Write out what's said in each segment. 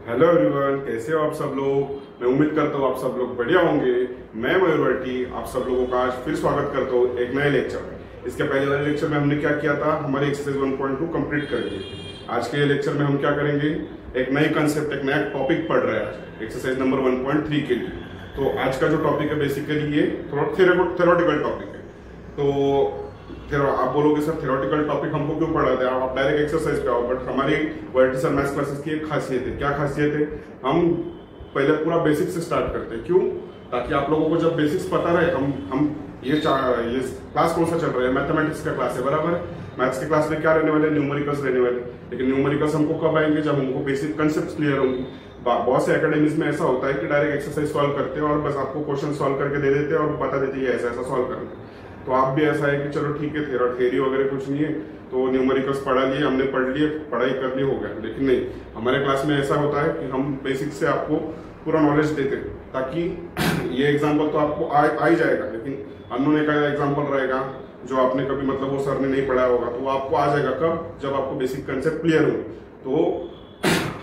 Hello everyone, कैसे हो आप सब लोग। मैं उम्मीद करता हूँ आप सब लोग बढ़िया होंगे। मैं मयूर वर्टी आप सब लोगों का आज फिर स्वागत करता हूँ एक नए लेक्चर में। इसके पहले वाले लेक्चर में हमने क्या किया था, हमारे एक्सरसाइज 1.2 कंप्लीट कर दिए। आज के लेक्चर में हम क्या करेंगे, एक नई कंसेप्ट, एक नया टॉपिक पढ़ रहे हैं आज एक्सरसाइज नंबर 1.3 के लिए। तो आज का जो टॉपिक है बेसिकली ये थोड़ा थ्योरेटिकल टॉपिक है। तो आप बोलोगे सर थ्योरेटिकल टॉपिक हमको क्यों पढ़ाते हैं, आप डायरेक्ट एक्सरसाइज पे आओ। बट हमारी वर्टिकल मैथ्स क्लासेस की एक खासियत है। क्या खासियत है, हम पहले पूरा बेसिक से स्टार्ट करते हैं। क्यों? ताकि आप लोगों को जब बेसिक्स पता रहे। हम ये क्लास कौन सा चल रहा है, मैथमेटिक्स का क्लास है, बराबर। मैथ्स की क्लास में क्या रहने वाले, न्यूमेरिकल्स रहने वाले। लेकिन न्यूमेरिकल्स हमको कब आएंगे, जब हमको बेसिक कंसेप्ट क्लियर होंगी। बहुत से एकेडमीज में ऐसा होता है कि डायरेक्ट एक्सरसाइज सॉल्व करते हैं और बस आपको क्वेश्चन सॉल्व करके दे देते हैं और बता देते हैं ऐसा ऐसा सॉल्व करना है। तो आप भी ऐसा है कि चलो ठीक है, थ्योरी वगैरह कुछ नहीं है, तो न्यूमेरिकल्स पढ़ा लिए, हमने पढ़ लिए, पढ़ाई कर ली, हो गया। लेकिन नहीं, हमारे क्लास में ऐसा होता है कि हम बेसिक से आपको पूरा नॉलेज देते हैं, ताकि ये एग्जाम्पल तो आपको आ ही जाएगा। लेकिन अननोन का एग्जाम्पल रहेगा जो आपने कभी मतलब वो सर ने नहीं पढ़ाया होगा, तो वो आपको आ जाएगा कब, जब आपको बेसिक कंसेप्ट क्लियर हो। तो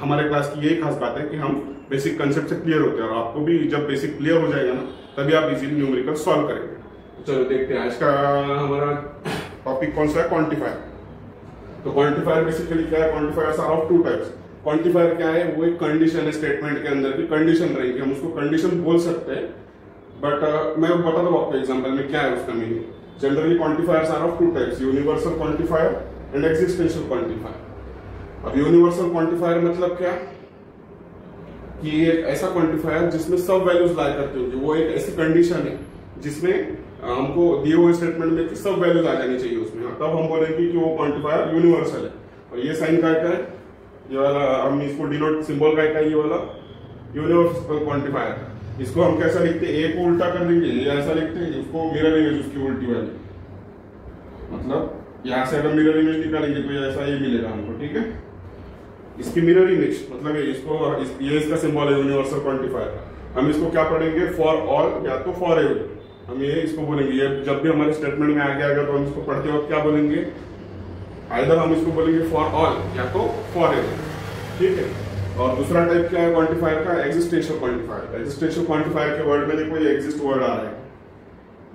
हमारे क्लास की यही खास बात है कि हम बेसिक कंसेप्ट से क्लियर होते हैं, और आपको भी जब बेसिक क्लियर हो जाएगा ना, तभी आप इजीली न्यूमेरिकल सॉल्व करेंगे। चलो देखते हैं आज का हमारा टॉपिक कौन सा है, क्वांटिफायर। तो क्वांटिफायर बेसिकली क्या है, quantifiers are of two types. Quantifier क्या है, वो एक कंडीशन है, स्टेटमेंट के अंदर की कंडीशन रहेगी, हम उसको कंडीशन बोल सकते हैं। बट मैं बता दूं आपको एग्जांपल में क्या है उसका meaning. Generally quantifiers are of two types, universal quantifier and existential quantifier. अब यूनिवर्सल क्वांटिफायर मतलब क्या, कि एक ऐसा क्वांटिफायर जिसमें सब वैल्यूज लाई करते होंगे। वो एक ऐसी कंडीशन है जिसमें हमको दिए हुए स्टेटमेंट में सब वैल्यूज आ जानी चाहिए उसमें, तब हम बोलेंगे कि वो क्वांटिफायर यूनिवर्सल है। और ये साइन का है, ये वाला हम इसको डिनोट सिंबल का है, ये वाला यूनिवर्सल क्वांटिफायर। इसको हम कैसा लिखते हैं, ए को उल्टा कर देंगे, ये ऐसा लिखते हैं, इसको मिरर इमेज उसकी उल्टी वाली, मतलब यहां से अगर मिरर इमेज निकालेंगे तो ऐसा ये मिलेगा हमको, ठीक है। इसकी मिरर इमेज मतलब ये इसका सिंबल है यूनिवर्सल क्वांटिफायर का। हम इसको क्या पढ़ेंगे, फॉर ऑल या तो फॉर एवरी, हम ये इसको बोलेंगे। ये जब भी हमारे स्टेटमेंट में आगे आएगा तो हम इसको पढ़ते वक्त क्या बोलेंगे, आइदर हम इसको बोलेंगे फॉर ऑल या तो फॉर एवरी, ठीक है। और दूसरा टाइप क्या है क्वांटिफायर का, एक्जिस्टेंशियल क्वांटिफायर। एक्जिस्टेंशियल क्वांटिफायर के वर्ड में देखो ये एग्जिस्ट वर्ड आ रहा है,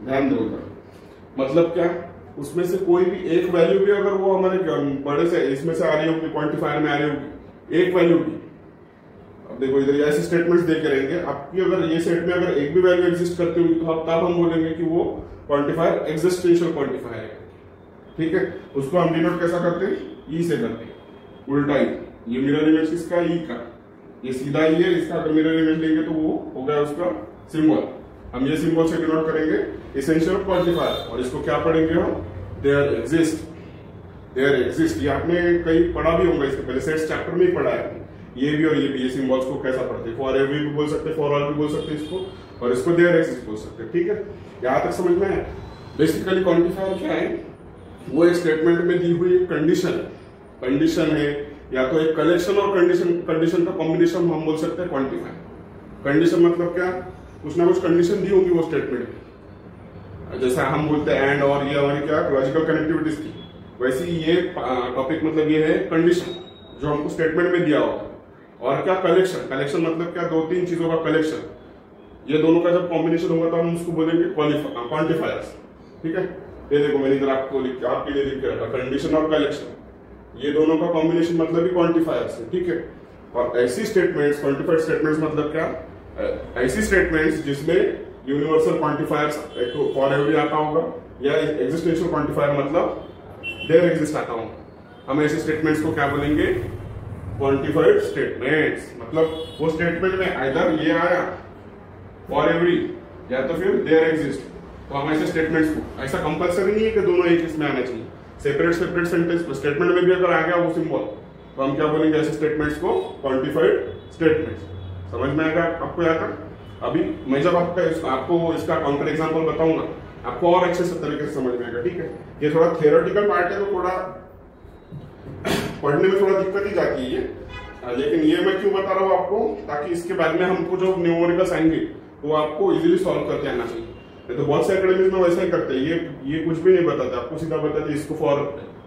ध्यान दो उधर। मतलब क्या, उसमें से कोई भी एक वैल्यू भी अगर वो हमारे बड़े से इसमें से आ रही होगी, क्वांटिफायर में आ रही होगी एक वैल्यू भी। अब देखो इधर ऐसे स्टेटमेंट्स देके रहेंगे आपकी, अगर ये सेट में अगर एक भी वैल्यू एग्जिस्ट करती होगी तो तब हम बोलेंगे कि वो क्वांटिफायर एक्जिस्टेंशियल क्वांटिफायर है, ठीक है। उसको हम डिनोट कैसा करते हैं, ई से करते हैं, उल्टा ई। ये मिरर इमेज किसका, ई का, ये सीधा ई है, इसका अगर मिरर इमेज लेंगे तो वो हो गया उसका सिंबल। हम ये सिंबल से डिनोट करेंगे एसेंशियल क्वांटिफायर। और इसको क्या पढ़ेंगे हम, देयर एग्जिस्ट। देयर एग्जिस्ट ये आपने कहीं पढ़ा भी होगा, इसके पहले सेट्स चैप्टर में ही पढ़ा है। ये भी और ये सिंबल्स को कैसा पढ़ते हैं, फॉर एवरी भी बोल सकते हैं, फॉर ऑल भी बोल सकते हैं इसको, और इसको देयर एग्जिस्ट बोल सकते हैं, ठीक है। यहां तक समझ में है। बेसिकली क्वांटिफायर क्या है, वो एक स्टेटमेंट में दी हुई एक कंडीशन है, या तो एक कलेक्शन और कंडीशन का कॉम्बिनेशन हम बोल सकते हैं क्वांटिफायर। कंडीशन मतलब क्या, कुछ ना कुछ कंडीशन दी होंगी वो स्टेटमेंट में, जैसा हम बोलते हैं एंड और, ये हमारी क्या लॉजिकल कनेक्टिविटीज की। वैसे ये टॉपिक मतलब ये है कंडीशन जो हमको स्टेटमेंट में दिया होगा। और क्या कलेक्शन मतलब क्या, दो तीन चीजों का कलेक्शन। ये दोनों का जब कॉम्बिनेशन होगा तो हम उसको बोलेंगे क्वांटिफायर्स, ठीक है। ये देखो मैंने इधर आपको आपके लिए लिख के रखा, कंडीशन और कलेक्शन, ये दोनों का कॉम्बिनेशन मतलब ही क्वांटिफायर्स है, ठीक है। और ऐसी स्टेटमेंट्स, क्वांटिफाइड स्टेटमेंट्स मतलब क्या, ऐसी स्टेटमेंट्स जिसमें यूनिवर्सल क्वांटिफायर्स फॉर एवरी आता होगा, या एक्जिस्टेंशियल क्वांटिफायर मतलब देयर एग्जिस्ट आता होगा। हम ऐसे स्टेटमेंट्स को क्या बोलेंगे, क्वांटिफाइड स्टेटमेंट्स। मतलब वो स्टेटमेंट में आइदर ये आया फॉर एवरी या तो फिर देयर एग्जिस्ट। तो हम ऐसे स्टेटमेंट्स को, ऐसा कंपल्सरी नहीं है कि दोनों एक इसमें आना चाहिए, सेपरेट सेंटेंस स्टेटमेंट में भी अगर आ गया वो सिंबल तो हम क्या बोलेंगे, ऐसे स्टेटमेंट्स को क्वांटिफाइड स्टेटमेंट्स। समझ में आएगा आपको यहाँ तक। अभी मैं जब आपको इसका काउंटर एग्जाम्पल बताऊंगा आपको और अच्छे से तरीके से समझ में आएगा, ठीक है। ये थोड़ा थियोरेटिकल पार्ट है तो थोड़ा पढ़ने में थोड़ा दिक्कत ही जाती है, लेकिन ये मैं क्यों बता रहा हूँ आपको, ताकि इसके बाद में हमको जो न्यूमेरिकल्स आएंगे वो आपको इजीली सॉल्व करके आना चाहिए। नहीं तो बहुत से एकेडमीज में वैसा ही करते हैं, ये कुछ भी नहीं बताते आपको, सीधा बताते इसको फॉर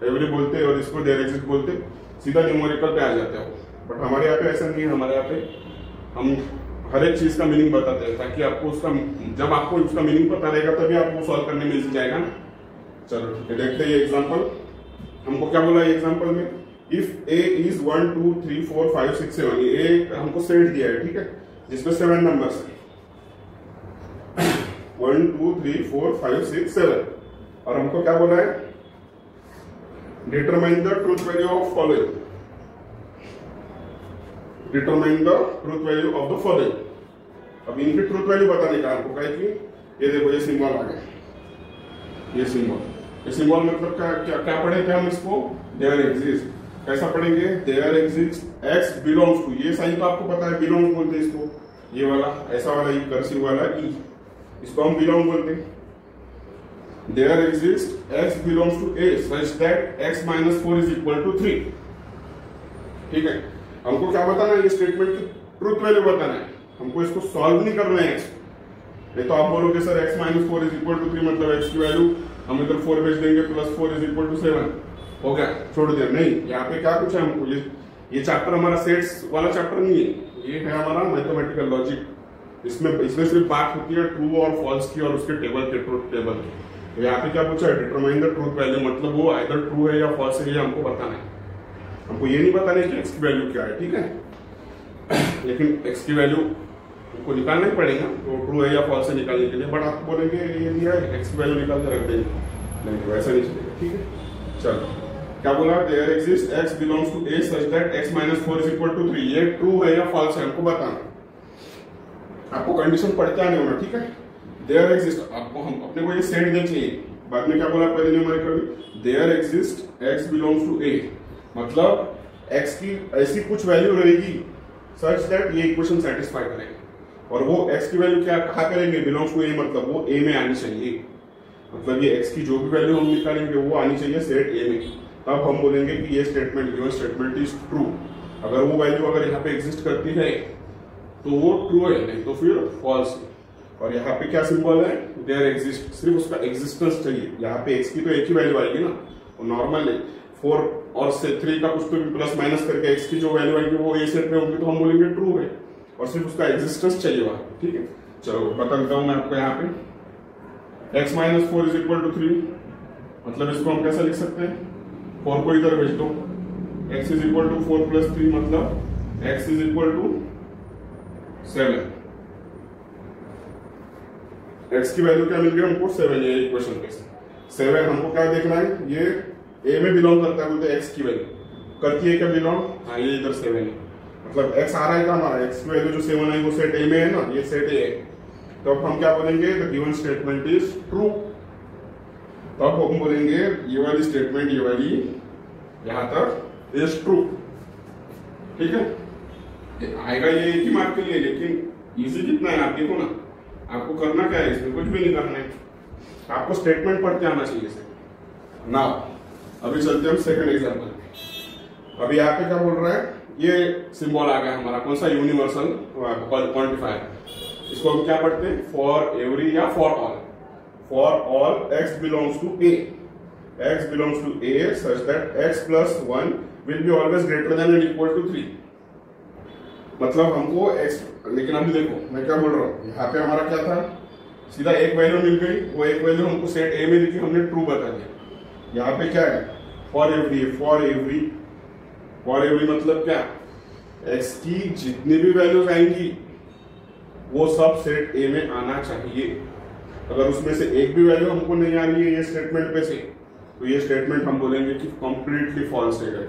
एवरी बोलते और इसको देयर एग्जिस्ट बोलते, सीधा न्यूमेरिकल पे आ जाते हैं। बट हमारे यहाँ पे ऐसा नहीं है। हमारे यहाँ पे हम हर एक चीज का मीनिंग बताते हैं ताकि आपको उसका, जब आपको उसका मीनिंग पता रहेगा तभी आपको सॉल्व करने में इजी जाएगा ना। चलो ठीक है, देखते हैं ये एग्जांपल। हमको क्या बोला है एग्जांपल में, इफ ए इज 1 2 3 4 5 6 7, ये हमको सेट दिया है, ठीक है, जिसमें 7 नंबर्स है 1 2 3 4 5 6 7, और हमको क्या बोला है, determine the truth value of following, determine the truth value of the following. अब इनकी ट्रूथ वैल्यू बताने का हमको क्या है कि ये देखो ये सिंबल आ गया, ये सिंबल मतलब क्या पढ़े थे हम इसको, देयर एग्जिस्ट, कैसा पढ़ेंगे, there exist x belongs to, ये साइन तो आपको पता है बिलोंग बोलते हैं इसको, ये वाला ऐसा वाला ई कर्सिव वाला ई, इसको हम बिलोंग बोलते हैं। There exist x belongs to A such that x minus 4 is equal to 3, ठीक है। हमको क्या बताना है, ये स्टेटमेंट की ट्रूथ वैल्यू बताना है, हमको इसको सॉल्व नहीं करना है एक्स, नहीं तो आप बोलोगे sir x minus 4 is equal to 3 मतलब एक्स की वैल्यू हम इधर 4 भेज देंगे प्लस 4 इज इक्वल टू 7 हो गया, छोड़ दिया। नहीं, यहाँ पे क्या कुछ है हमको, ये चैप्टर हमारा सेट्स वाला चैप्टर नहीं है, ये है हमारा मैथमेटिकल लॉजिक। इसमें सिर्फ बात होती है ट्रू और फॉल्स की और उसके टेबल के, ट्रूथ टेबल की। यहाँ पे क्या पूछा है, डिटरमाइन द ट्रूथ वैल्यू, मतलब वो आइदर ट्रू है या फॉल्स है, ये हमको बताना है। हमको ये नहीं बताना है कि एक्स की वैल्यू क्या है, ठीक है, लेकिन एक्स की वैल्यू हमको निकालना ही पड़ेगा, तो ट्रू है या फॉल्स है निकालने के लिए। बट आप बोलेंगे ये दिया है एक्स की वैल्यू निकाल के रख देंगे, नहीं तो ऐसा नहीं चलेगा, ठीक है। चलो क्या बोला, there exist x belongs to A such that x minus 4 is equal to 3, ये ट्रू है या फॉल्स है हमको बताना, आपको कंडीशन पढ़ते आने होना, ठीक है। देयर एग्जिस्ट, आपको हम अपने को ये सेट देना चाहिए, बाद में क्या बोला पहले numerical, there exist x belongs to A, मतलब एक्स की ऐसी कुछ वैल्यू रहेगी सच दैट ये इक्वेशन सेटिस्फाई करेगा, और वो एक्स की वैल्यू क्या कहा करेंगे, बिलोंग्स टू ए, मतलब वो ए में आनी चाहिए, मतलब ये एक्स की जो भी वैल्यू हम निकालेंगे वो आनी चाहिए सेट ए में, तब हम बोलेंगे कि ये statement, given statement is true. अगर वो वैल्यू अगर यहाँ पे एग्जिस्ट करती है तो वो ट्रू है, नहीं तो फिर फॉल्स है। और यहाँ पे क्या सिंबल है, देयर एग्जिस्ट, सिर्फ उसका एग्जिस्टेंस चाहिए, यहाँ पे एक्स की तो एक ही वैल्यू आएगी ना, वो नॉर्मल है 4 और से 3 का कुछ तो भी प्लस माइनस करके एक्स की जो वैल्यू आएगी वो ए सेट में होगी, तो हम बोलेंगे ट्रू है, और सिर्फ उसका एग्जिस्टेंस चाहिए वहां, ठीक है। चलो बता देता हूं मैं आपको, यहाँ पे x minus 4 is equal to 3, मतलब इसको हम कैसा लिख सकते हैं, 4 को इधर भेज दो, x is equal to 4 plus 3 मतलब x is equal to 7, x की वैल्यू क्या मिल गई हमको 7, ये इक्वेशन पे 7 हमको क्या देखना है, ये a में बिलोंग करता है, बोलते x की वैल्यू करती है क्या बिलोंग, हाँ ये इधर 7 है, मतलब x आ रहा है क्या हमारा, x की वैल्यू जो 7 है वो सेट a में है ना, ये सेट a है, तो अब हम क्या बोलेंगे, the given statement is true, तब हम बोलेंगे ये वाली स्टेटमेंट, ये वाली यहां तक इज ट्रू, ठीक है। आएगा ये एक ही मार्क के लिए, लेकिन इजी कितना है आप देखो ना, आपको करना क्या है, इसमें कुछ भी नहीं करना है, आपको स्टेटमेंट पढ़ते आना चाहिए से ना। अभी चलते हम सेकंड एग्जांपल। अभी यहाँ पे क्या बोल रहा है, ये सिंबल आ गया हमारा, कौन सा, यूनिवर्सल क्वांटिफायर, इसको हम क्या पढ़ते हैं, फॉर एवरी या for all x belongs to A, x belongs to A such that x plus 1 will be always greater than and equal to 3, मतलब हमको एक्स, लेकिन अभी देखो मैं क्या बोल रहा हूँ, यहाँ पे हमारा क्या था, सीधा एक वैल्यू मिल गई, वो एक वैल्यू हमको सेट ए में दिखी, हमने ट्रू बता दिया। यहाँ पे क्या है, फॉर एवरी मतलब क्या, एक्स की जितनी भी वैल्यूज आएंगी वो सब सेट ए में आना चाहिए, अगर उसमें से एक भी वैल्यू हमको नहीं आ रही है ये स्टेटमेंट पे से, तो ये स्टेटमेंट हम बोलेंगे कि कंप्लीटली फॉल्स है,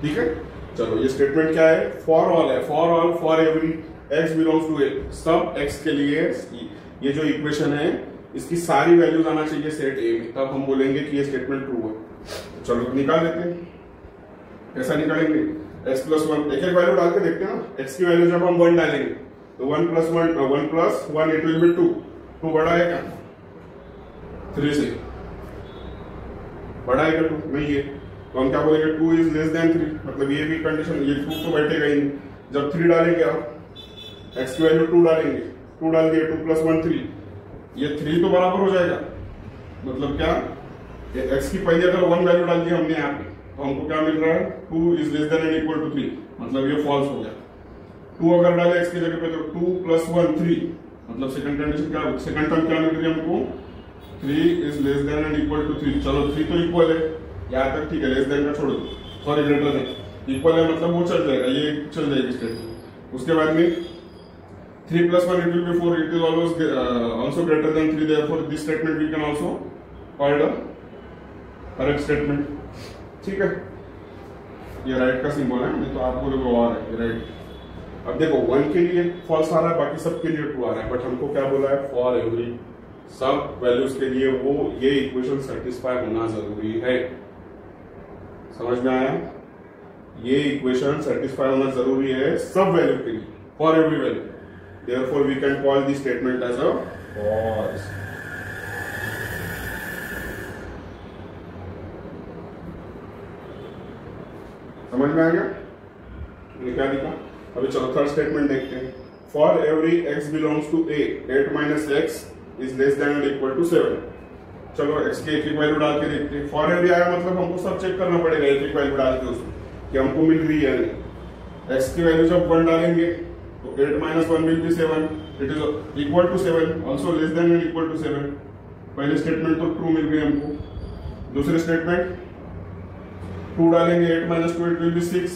ठीक है। चलो ये स्टेटमेंट क्या है, फॉर ऑल है, for all for every X belongs to A, सब एक्स के लिए ये जो इक्वेशन है इसकी सारी वैल्यूज आना चाहिए सेट ए में, तब हम बोलेंगे कि ये स्टेटमेंट ट्रू है। चलो निकाल लेते हैं, कैसा निकालेंगे, x प्लस 1, एक एक वैल्यू डाल के देखते हैं ना, x की वैल्यू जब हम 1 डालेंगे तो 1 प्लस 1 इट विल बी 2 बड़ा है क्या, 3 से बड़ा है क्या 2 नहीं है, तो हम क्या बोलेंगे 2 इज लेस देन 3, मतलब ये भी कंडीशन, ये 2 तो बैठेगा ही नहीं, जब 3 डालेंगे आप x की वैल्यू 2 डालेंगे, 2 डाल दिए, 2 प्लस 1 3, ये 3 तो बराबर हो जाएगा, मतलब क्या, x की पहले अगर 1 वैल्यू डाल दी हमने यहाँ पे तो हमको क्या मिल रहा है 2 is less than and equal to 3, मतलब ये फॉल्स हो गया। 2 अगर डाले x की जगह पे तो 2 + 1 3, मतलब सेकंड कंडीशन क्या, सेकंड टर्म क्या मिल रही है हमको 3 is less than and equal to 3। चलो 3 तो इक्वल है, यहाँ तक ठीक है, लेस देन का छोड़ दो, सॉरी ग्रेटर देन, इक्वल है मतलब वो चल जाएगा, ये चल जाएगी स्टेटमेंट। उसके बाद में 3 + 1 it will be 4, it is always also greater than 3, therefore this statement we can also called a correct statement। ठीक है, ये राइट का सिंबल है, नहीं तो आप बोलोगे और है, ये राइट। अब देखो 1 के लिए फॉल्स आ रहा है, बाकी सब के लिए ट्रू आ रहा है, बट हमको क्या बोला है फॉर एवरी सब वैल्यूज के लिए वो ये इक्वेशन सेटिस्फाई होना जरूरी है। समझ में आया? ये इक्वेशन सेटिस्फाई होना जरूरी है सब वैल्यू के लिए, for every value, therefore we can call this statement as a false. समझ में आ गया मैंने क्या लिखा? अभी चलो थर्ड स्टेटमेंट देखते हैं। For every x belongs to a, 8 - x is less than and equal to 7। चलो x की एक वैल्यू डाल के देखते हैं। फॉर एवरी आया मतलब हमको सब चेक करना पड़ेगा एक वैल्यू डाल के उसमें कि हमको मिल रही है नहीं। x की वैल्यू जब 1 डालेंगे तो 8 - 1 will be 7, it is equal to 7, also less than and equal to 7। पहले स्टेटमेंट तो ट्रू मिल गई हमको। दूसरी स्टेटमेंट 2 डालेंगे 8 - 2 it will be 6,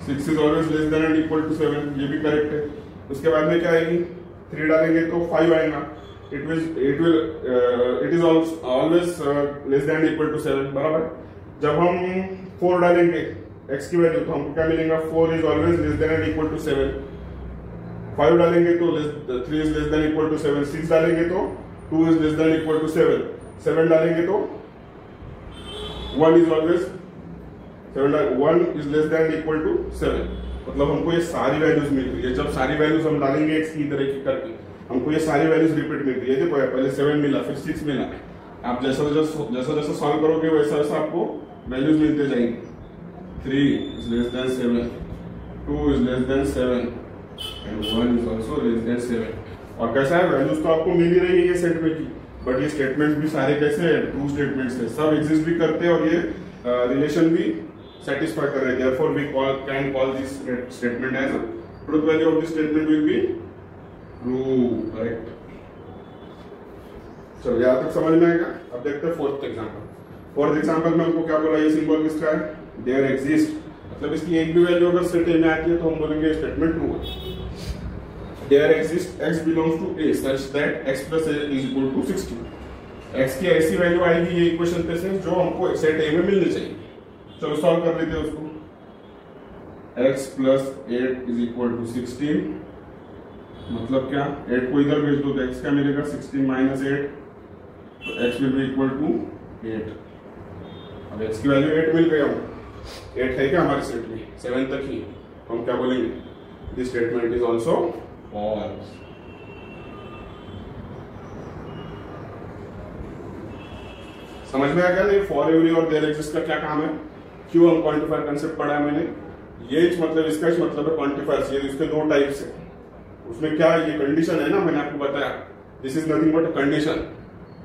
6 is always less than and equal to 7, ये भी करेक्ट है। उसके बाद में क्या आएगी 3 डालेंगे तो 5 आएगा, it is always less than equal to 7, बराबर। जब हम 4 डालेंगे x की वैल्यू तो हमको क्या मिलेगा 4 is always less than and equal to 7। 5 डालेंगे तो 3 is less than equal to 7। 6 डालेंगे तो 2 is less than equal to 7। 7 डालेंगे तो 1 is always 1 is less than equal to 7। मतलब हमको ये सारी वैल्यूज मिल रही है। जब सारी वैल्यूज हम डालेंगे x की तरह की करके हमको ये सारी वैल्यूज रिपीट मिल रही है। देखो पहले 7 मिला, फिर 6 मिला, आप जैसा जैसा सॉल्व करोगे वैसा वैसा आपको वैल्यूज मिलते जाएंगे। 3 is less then 7, 2 is less then 7 and 1 is also less then 7। और कैसा है वैल्यूज तो आपको मिल ही रही है ये सेट में की, बट ये स्टेटमेंट भी सारे कैसे है ट्रू स्टेटमेंट्स है, सब एग्जिस्ट भी करते हैं और ये रिलेशन भी satisfy कर रहे हैं। Therefore we can call this statement as a truth value of this statement will be true, correct? चलो यहाँ तक समझ में आएगा। अब देखते हैं फोर्थ एग्जांपल। फोर्थ एग्जांपल में हमको क्या बोला, ये सिंबल किसका है देयर एग्जिस्ट, मतलब इसकी एक भी वैल्यू अगर सेट में आती है तो हम बोलेंगे स्टेटमेंट ट्रू है। There exist x belongs to a such that x + a is equal to 16। x की ऐसी वैल्यू आएगी ये इक्वेशन पे से जो हमको सेट a में मिलनी चाहिए। चलो सॉल्व कर लेते हैं उसको। x + 8 इज इक्वल टू 16, मतलब क्या 8 को इधर भेज दो तो x क्या मिलेगा 16 - 8, तो x will be equal to 8। अब x की वैल्यू 8 मिल गई हमको। 8 है क्या हमारे सेट में 7 तक ही, तो हम क्या बोलेंगे this statement is also false. समझ में आ गया नहीं फॉर एवरी और देयर एग्जिस्ट का क्या काम है, क्यों हम क्वांटिफायर कंसेप्ट पढ़ा है मैंने। ये मतलब इसका मतलब है क्वांटिफायर्स, ये इसके 2 टाइप्स है। उसमें क्या ये कंडीशन है ना, मैंने आपको बताया this is nothing but condition.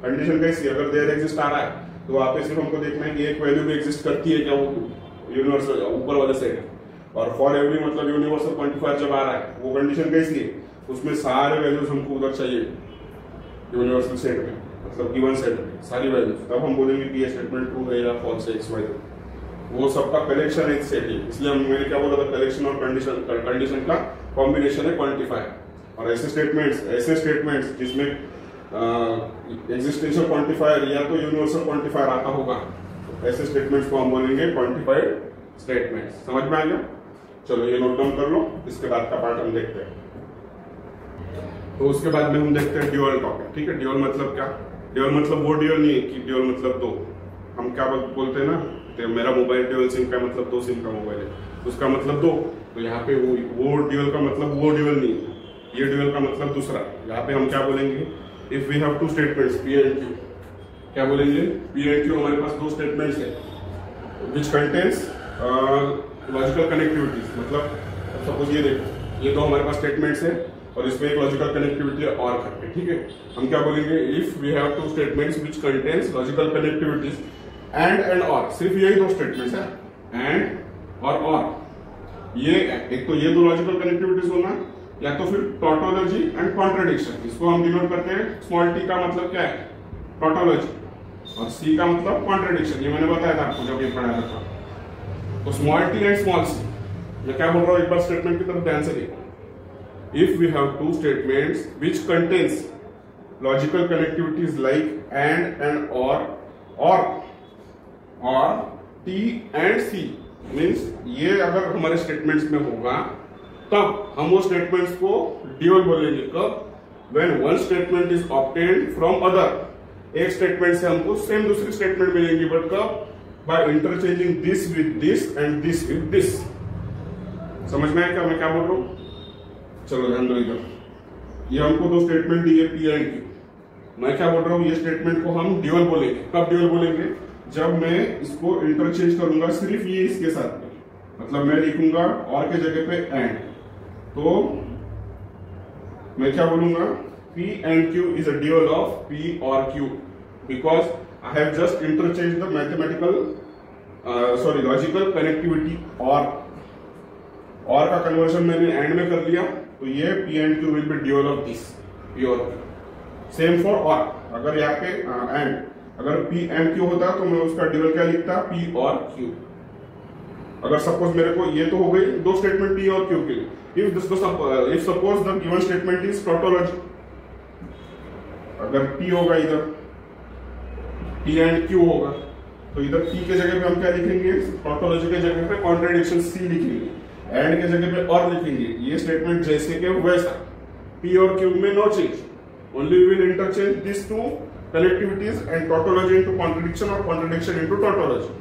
Condition कैसी, अगर देयर एग्जिस्ट आ रहा है तो वहां पे सिर्फ हमको देखना है कि एक वैल्यू भी एग्जिस्ट करती है क्या वो यूनिवर्सल ऊपर वाले सेट। और फॉर एवरी मतलब यूनिवर्सल क्वांटिफायर जब आ रहा है वो कंडीशन कैसी है, उसमें सारे वैल्यूज हमको उधर चाहिए यूनिवर्सल सेट में, मतलब गिवन सेट में सारी वैल्यूज, तब हम बोलेंगे कि ये स्टेटमेंट ट्रू है या फॉल्स है एक्स वाई। वो सबका कलेक्शन एक सेट है, इसलिए मैंने क्या बोला था कलेक्शन और कंडीशन का कॉम्बिनेशन है क्वांटिफायर। और ऐसे स्टेटमेंट्स जिसमें एग्जिस्टेंशियल क्वांटिफायर या तो यूनिवर्सल क्वांटिफायर आता होगा, तो ऐसे स्टेटमेंट्स को हम बोलेंगे क्वांटिफाइड स्टेटमेंट्स। समझ में आ गया? चलो ये नोट डाउन कर लो, इसके बाद का पार्ट हम देखते हैं। तो उसके बाद में हम देखते हैं ड्यूअल टॉपिक। ठीक है, ड्यूअल मतलब क्या, ड्यूअल मतलब वो ड्यूअल नहीं है कि ड्यूअल मतलब 2। हम क्या बोलते हैं ना, तो मेरा मोबाइल ड्यूअल सिम का मतलब 2 सिम का मोबाइल है, उसका मतलब 2। तो यहाँ पे वो ड्यूअल का मतलब वो ड्यूअल नहीं है, ये ड्यूअल का मतलब दूसरा। यहाँ पे हम क्या बोलेंगे, if we have 2 statements P and Q, क्या बोलेंगे P एंड Q हमारे पास 2 स्टेटमेंट्स है विच कंटेन्स लॉजिकल कनेक्टिविटीज। मतलब सपोज ये देखो, ये 2 हमारे पास स्टेटमेंट्स है और इसमें एक लॉजिकल कनेक्टिविटी और करके। ठीक है, हम क्या बोलेंगे, if we have 2 statements which contains logical connectivities and और, सिर्फ यही दो स्टेटमेंट्स है, एंड और ये एक तो ये दो लॉजिकल कनेक्टिविटीज होना, या तो फिर टॉटोलॉजी एंड कॉन्ट्रडिक्शन। इसको हम डिनोट करते हैं स्मॉल टी का मतलब क्या है, टॉटोलॉजी, और सी का मतलब कॉन्ट्रडिक्शन। ये मैंने बताया था आपको जब ये पढ़ाया था। तो small T and small C, मैं क्या बोल रहा हूं, एक बार स्टेटमेंट की तरफ ध्यान से देखो। If we have two statements which contains logical connectivities like and और टी एंड सी, मीन्स ये अगर हमारे स्टेटमेंट्स में होगा तब हम वो स्टेटमेंट्स को ड्यूअल बोलेंगे। कब? When one statement is obtained from other, एक स्टेटमेंट से हमको सेम दूसरी स्टेटमेंट मिलेंगी, बट कब? By interchanging this with this and this with this. समझ में आया क्या मैं क्या बोल रहा हूं? चलो ध्यान दो इधर, ये हमको दो स्टेटमेंट दी है पी एंड क्यू। मैं क्या बोल रहा हूं, ये स्टेटमेंट को हम ड्यूअल बोलेंगे। कब ड्यूअल बोलेंगे? जब मैं इसको इंटरचेंज करूंगा सिर्फ ये इसके साथ में, मतलब मैं लिखूंगा और के जगह पे एंड, तो मैं क्या बोलूंगा, P and Q is a dual of P or Q because I have just interchanged the logical connectivity और का कन्वर्जन मैंने एंड में कर लिया, तो ये P and Q will be dual of this P और Q। सेम फॉर और, अगर यहाँ पे एंड अगर P and Q होता तो मैं उसका ड्यूअल क्या लिखता, P और Q। अगर सपोज मेरे को ये तो हो गई दो स्टेटमेंट P और Q के लिए। if suppose the given statement is tautology, अगर P होगा इधर, T and Q होगा, तो इधर T के जगह पे हम क्या लिखेंगे, tautology के जगह पे contradiction C लिखेंगे, एंड के जगह पे और लिखेंगे। ये स्टेटमेंट जैसे के वैसा, P और Q में no change, only we will interchange these two connectivities and tautology into contradiction or contradiction into tautology.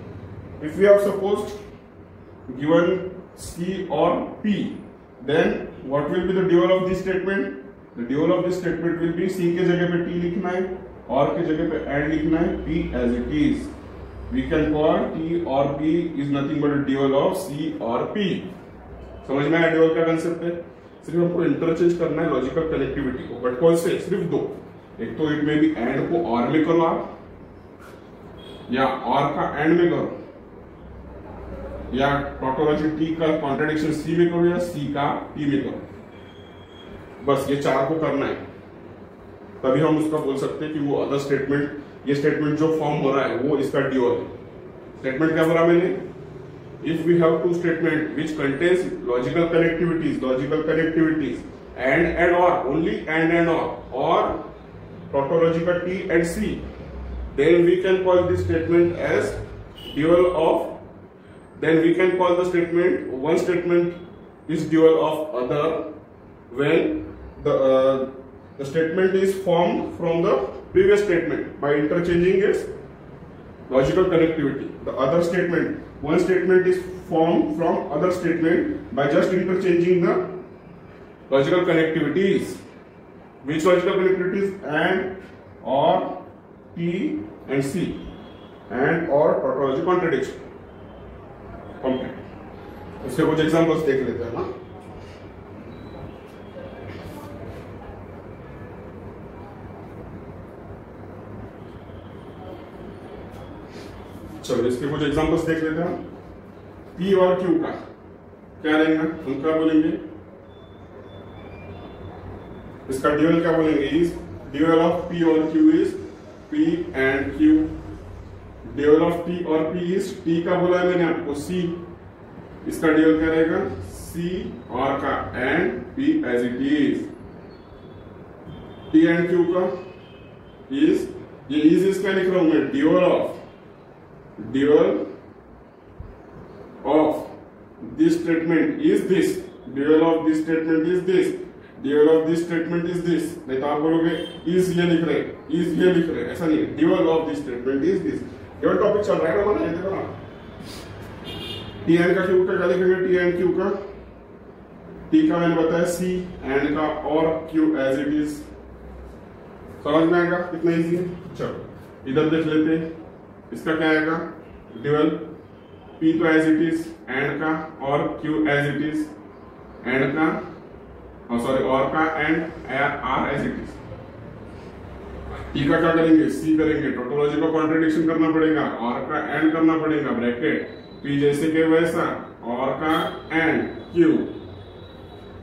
If we have supposed given C or P, then what will be the dual of this statement? The dual of this statement will be C के जगह पे T लिखना है और के जगह पे and लिखना है P as it is. We can call T or P is nothing but a dual of C or P. समझ में आया dual का कंसेप्ट है? सिर्फ हमको इंटरचेंज करना है लॉजिकल कनेक्टिविटी को, बट कौन से? सिर्फ दो। एक तो इट में भी एंड को और में करो आप, या और का एंड में करो, या टॉटोलॉजी टी का कॉन्ट्रडिक्शन सी में करो, या सी का टी में करो। बस ये चार को करना है, तभी हम उसका बोल सकते हैं कि वो अदर स्टेटमेंट, ये स्टेटमेंट जो फॉर्म हो रहा है वो इसका ड्यूअल है। स्टेटमेंट क्या बोला मैंने? If we have two statement which contains logical connectivities and और, ओनली एंड और टॉटोलॉजी का T and C, then we can call this statement as dual of, then we can call the statement, one statement is dual of other when the statement is formed from the previous statement by interchanging its logical connectivity. The other statement, one statement is formed from other statement by just interchanging the logical connectivities. Which logical connectivities? And or T and C, and or tautology contradiction. उसके कुछ examples देख लेते हैं ना। चलो इसके कुछ examples देख लेते हैं। P और Q का क्या रहेगा, हम क्या बोलेंगे, इसका ड्यूअल क्या बोलेंगे, इज ड्यूअल ऑफ P और Q is P and Q। Dual of T और P इज, T का बोला है मैंने आपको C, इसका ड्यूअल क्या रहेगा, C और का and P as it is. T and Q का इज, ये इज क्या लिख रहा हूं मैं, dual of this statement is this, dual of this statement is this, dual of this statement is this. नहीं तो आप बोलोगे इज ये लिख रहे, इज ये लिख रहे, ऐसा नहीं है, dual of this statement is this. केवल टॉपिक चल रहा है ना, ये देखो ना। टी एंड का क्यू का क्या लिखेंगे, टी एंड क्यू का, टी का मैंने बताया सी, एंड का और क्यू एज इट इज। समझ में आएगा कितना इजी है? चलो इधर देख लेते हैं, इसका क्या आएगा, ड्यूअल पी तो एज इट इज, एंड का और Q as it is, and का सॉरी और का and R as it is. T का क्या करेंगे, सी करेंगे, टोटोलॉजी का कॉन्ट्रडिक्शन करना पड़ेगा, और का एंड करना पड़ेगा, ब्रैकेट पी जैसे के वैसा, और का एंड क्यू।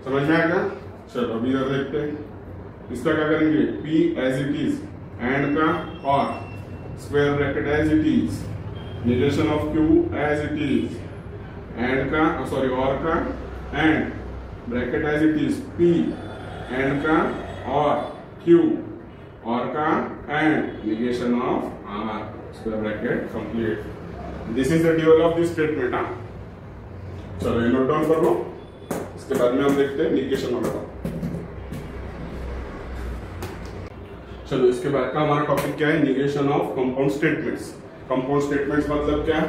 समझ में आएगा? चलो अभी इधर देखते हैं, इसका क्या करेंगे, P as it is, and का और, square bracket as it is, negation of Q as it is, and का सॉरी और का and, bracket as it is, P and का और, क्यू और का and, negation of R, square bracket complete. This is the dual of this statement. चलो ये note down कर लो, इसके बाद में हम देखते हैं निगेशन वाला। चलो इसके बाद का हमारा टॉपिक क्या है, negation of compound statements. Compound statements मतलब क्या,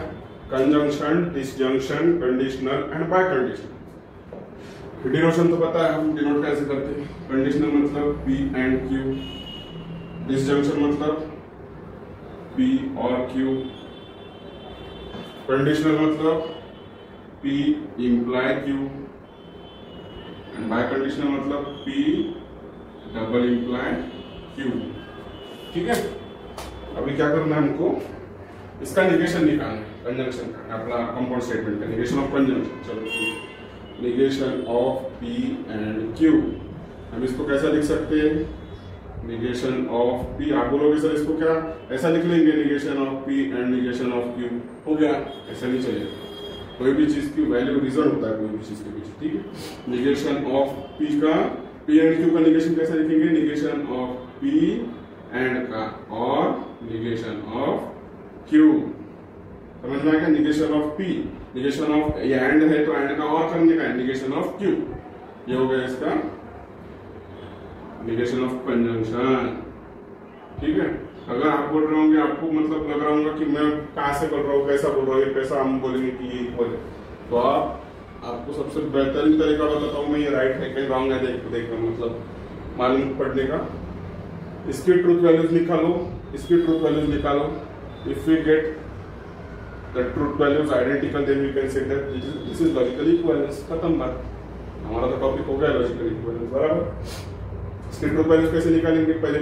conjunction, disjunction, conditional and biconditional. डिनोशन तो पता है हम डिनोट कैसे करते हैं, कंडीशनल मतलब पी एंड क्यू, डिसजंक्शन मतलब पी और क्यू, कंडीशनल मतलब P imply Q, and bye conditional मतलब P डबल imply Q। ठीक है, अभी क्या करना है हमको, इसका निगेशन निकालना है, कंजंक्शन का, अपना कंपाउंड स्टेटमेंट का निगेशन ऑफ कंजंक्शन। चलो negation of P and Q, हम इसको कैसा लिख सकते हैं, निगेशन ऑफ P, आप बोलोगे सर इसको क्या ऐसा लिख लेंगे, negation of P and negation of Q, हो गया। ऐसा नहीं चाहिए, कोई भी चीज की वैल्यू रीजन होता है कोई भी चीज के पीछे। ठीक है, निगेशन ऑफ P का, P एंड Q का निगेशन कैसे लिखेंगे, निगेशन ऑफ P एंड का और निगेशन ऑफ Q। समझ में आएगा, negation of P, negation of, ये एंड है तो एंड का और करने का है, निगेशन ऑफ Q, ये हो गया इसका निगेशन ऑफ कंजंक्शन। ठीक है, अगर आप बोल रहे होंगे, आपको मतलब लग रहा होगा कि मैं कहां से बोल रहा हूँ, कैसा बोल रहा हूँ, ये कैसा हम बोलेंगे कि ये इक्वल है, तो आपको सबसे बेहतरीन तरीका बताता हूँ मैं, ये राइट है कहीं रॉन्ग है देखना मतलब मालूम पढ़ने का। इसकी ट्रूथ वैल्यूज निकालो, इसकी ट्रूथ वैल्यूज निकालो, if we get the truth values identical then we can say that this is logical equivalence. खत्म बात, हमारा तो टॉपिक हो गया लॉजिकल इक्विवेलेंस। बराबर, इसके ट्रूथ वैल्यूज कैसे निकालेंगे, पहले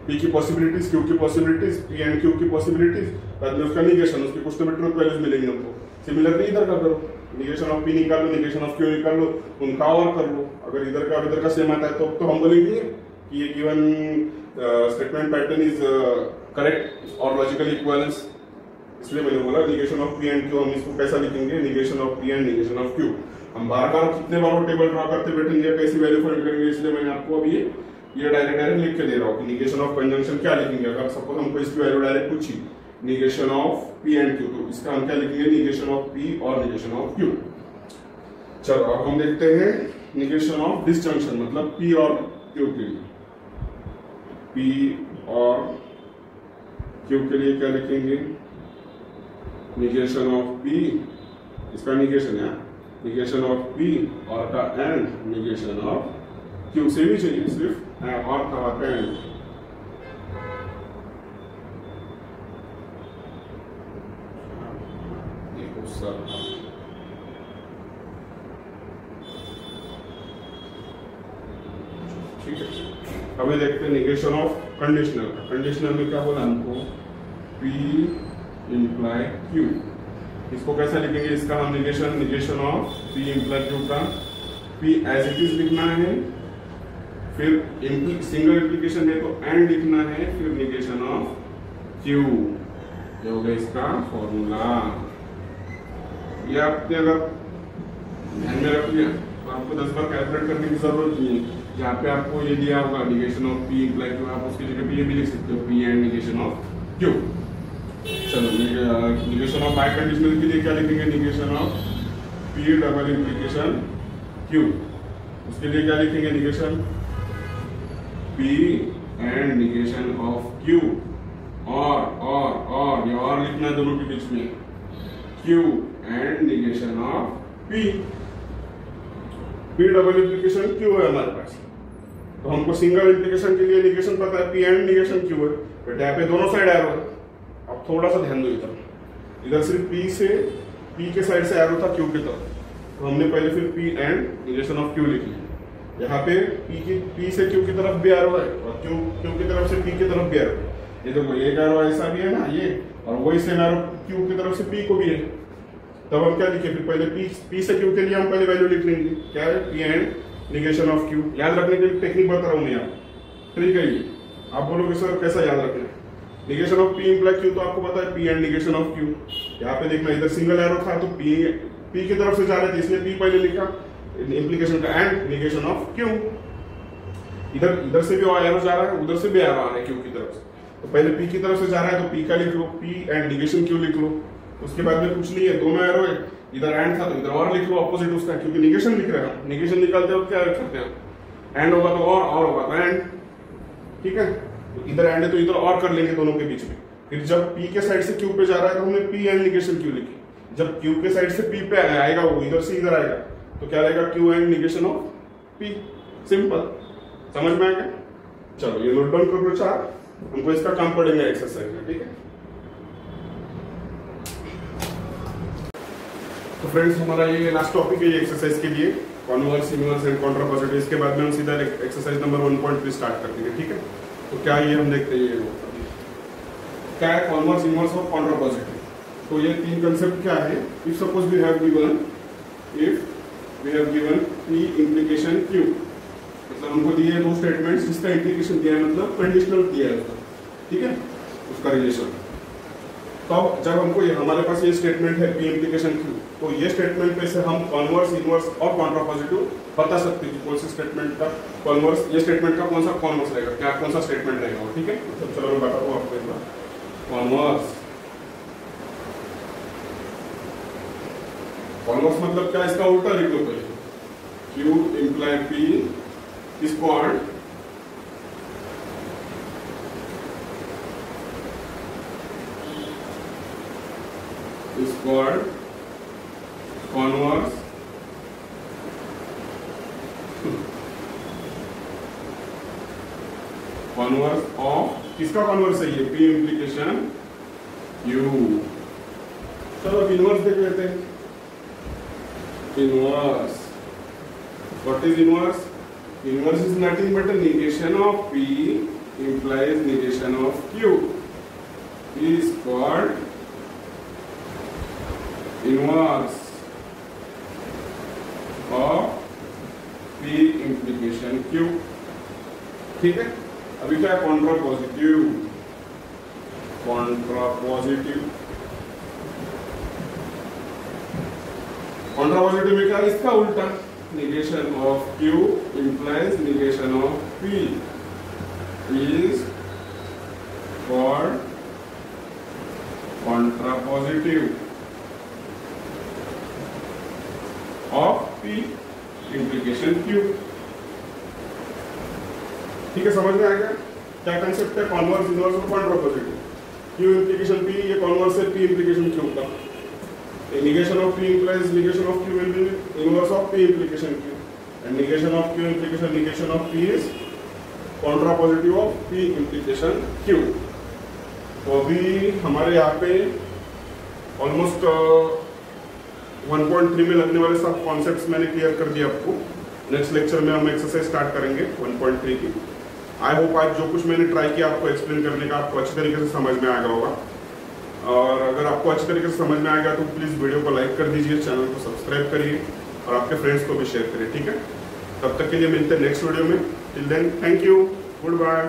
P की पॉसिबिलिटीज, Q की पॉसिबिलिटीज, P एंड Q की पॉसिबिलिटीज, बाद में उसका निगेशन, उसके कुछ तो भी ट्रूथ वैल्यूज मिलेंगे हमको। सिमिलरली इधर का करो, निगेशन ऑफ P निकाल लो, निगेशन ऑफ Q निकाल लो, उनका और कर लो। अगर इधर का सेम आता है तो हम बोलेंगे कि ये given statement pattern is correct और लॉजिकल इक्विवेलेंस। इसलिए मैंने बोला negation of P and Q, हम इसको कैसा लिखेंगे, negation of P and negation of Q। हम बार बार कितने बार टेबल ड्रॉ करते बैठेंगे, कैसी वैल्यू फाइंड करेंगे, इसलिए मैंने आपको अभी ये डायरेक्ट लिख के दे रहा हूँ कि निगेशन ऑफ कंजंक्शन क्या लिखेंगे। अगर सपोज हमको इसकी वैल्यू डायरेक्ट पूछी, negation of P and Q, तो इसका हम क्या लिखेंगे, निगेशन ऑफ P और निगेशन ऑफ Q। चलो अब हम देखते हैं निगेशन ऑफ डिसजंक्शन, मतलब P और Q के लिए। P और Q के लिए क्या लिखेंगे, निगेशन ऑफ P, इसका निगेशन है, निगेशन ऑफ P और का एंड, निगेशन ऑफ Q। से भी चाहिए सिर्फ और का एंड। ठीक है, अभी देखते हैं निगेशन ऑफ कंडीशनल का। कंडीशनल में क्या बोला हमको, P इंप्लाई Q, इसको कैसा लिखेंगे, इसका हम negation of P imply Q का P एज इट इज लिखना है, फिर सिंगल इंप्लीकेशन है तो एंड लिखना है, फिर निगेशन ऑफ Q। ये हो गया इसका फॉर्मूला। ये आपने अगर ध्यान में रख लिया तो आपको 10 बार कैलकुलेट करने की जरूरत नहीं है। यहाँ पे आपको ये दिया होगा negation of P imply Q, आप उसकी जगह पे ये भी लिख सकते हो, P and negation of Q। चलो निगेशन ऑफ बाय कंडीशनल के लिए क्या लिखेंगे, negation of P double implication Q, उसके लिए क्या लिखेंगे, negation P and negation of Q, और ये और लिखना है दोनों के बीच में, Q and negation of P। P double implication Q है हमारे पास, तो हमको सिंगल इंप्लीकेशन के लिए निगेशन पता है, P एंड निगेशन Q है, बट यहाँ पे दोनों साइड एरो है। अब थोड़ा सा ध्यान दो, इधर सिर्फ P के साइड से एरो था Q की तरफ, तो हमने पहले फिर P and negation of Q लिख लिया। यहाँ पे P से Q की तरफ भी एरो है और Q की तरफ से P की तरफ भी एरो है। ये देखो एक एरो ऐसा भी है ना ये, और वही सेम एरो Q की तरफ से P को भी है। तब हम क्या लिखे, फिर पहले P से Q के लिए हम पहले वैल्यू लिख लेंगे, क्या है P and negation of Q। याद रखने के लिए टेक्निक बता रहा हूँ मैं आपको, ट्रिक है ये। आप बोलोगे सर कैसा याद रखना है, negation of P imply Q तो आपको पता है P and negation of Q। यहाँ पे देखना इधर सिंगल एरो था तो P की तरफ से जा रहे थे इसलिए P पहले लिखा, इम्प्लीकेशन का एंड निगेशन ऑफ Q। इधर से भी एरो जा रहा है, उधर से भी एरो आ रहा है Q की तरफ से, तो पहले P की तरफ से जा रहा है तो P का लिख लो, P एंड निगेशन Q लिख लो। उसके बाद में कुछ नहीं है, दोनों एरो है, इधर एंड था तो इधर और लिख लो ऑपोजिट उसका, क्योंकि निगेशन लिख रहे हैं। निगेशन निकालते हो क्या करते हैं, एंड होगा तो और होगा तो एंड, ठीक है। तो इधर एंड है तो इधर और कर लेंगे दोनों के बीच में। फिर जब P के साइड से Q पे जा रहा है तो हमने P एंड निगेशन Q लिखी। जब Q के साइड से P पे आएगा वो इधर से इधर आएगा तो क्या रहेगा, Q and negation of P। Simple, समझ में आएगा। चलो ये नोट डाउन कर लो चार, हमको इसका काम पड़ेगा एक्सरसाइज में, ठीक है। तो फ्रेंड्स हमारा ये लास्ट टॉपिक है ये एक्सरसाइज के लिए, कॉन्वर्स, इनवर्स एंड कॉन्ट्रापोजिटिव। इसके बाद में हम सीधा एक्सरसाइज नंबर 1.3 स्टार्ट कर देंगे, ठीक है। तो क्या ये हम देखते हैं, ये क्या है कॉन्वर्स, इनवर्स और कॉन्ट्रापोजिटिव। तो ये तीन कंसेप्ट क्या है। If suppose we have given P implication Q, मतलब हमको दिए हैं दो स्टेटमेंट्स जिसका इम्प्लीकेशन दिया है, मतलब कंडीशनल दिया है, ठीक है, उसका रिलेशन। तो अब जब हमको हमारे पास ये स्टेटमेंट है P इम्प्लीकेशन Q, तो ये स्टेटमेंट पे से हम कॉन्वर्स, इनवर्स और कॉन्ट्रापोजिटिव बता सकते हैं कि कौन से स्टेटमेंट का कॉन्वर्स, ये स्टेटमेंट का कौन सा कॉन्वर्स रहेगा, क्या कौन सा स्टेटमेंट रहेगा, ठीक है। तो चलो मैं बताता हूँ आपको एक बार। कॉन्वर्स मतलब क्या, इसका उल्टा लिख लो पहले, Q imply P is called converse of, किसका कॉन्वर्स है ये, P इम्प्लीकेशन Q। चलो अब इनवर्स देख लेते हैं। Inverse, what is inverse? Inverse is nothing but a negation of P implies negation of Q is called inverse of P implication Q, ठीक है। अभी क्या है, कॉन्ट्रापोजिटिव। कॉन्ट्रापोजिटिव में क्या है, इसका उल्टा, negation of Q implies negation of P is called contrapositive of P implication Q, ठीक है। समझ में आ गया क्या कंसेप्ट है, कॉन्वर्स, इनवर्स और कॉन्ट्रापोजिटिव। Q implication P, ये कॉन्वर्स है P implication Q का। Negation of P implies negation of Q will be inverse of P implication Q, and negation of Q implication negation of P is contrapositive of P implication Q। तो अभी हमारे यहाँ पे almost 1.3 में लगने वाले सब कॉन्सेप्ट्स मैंने क्लियर कर दिया आपको। नेक्स्ट लेक्चर में हम एक्सरसाइज स्टार्ट करेंगे 1.3 की। आई होप आज जो कुछ मैंने ट्राई किया आपको एक्सप्लेन करने का, आपको अच्छी तरीके से समझ में आ गया होगा। और अगर आपको अच्छी तरीके से समझ में आएगा तो प्लीज़ वीडियो को लाइक कर दीजिए, चैनल को सब्सक्राइब करिए और आपके फ्रेंड्स को भी शेयर करिए, ठीक है। तब तक के लिए मिलते हैं नेक्स्ट वीडियो में। Till then thank you, good bye.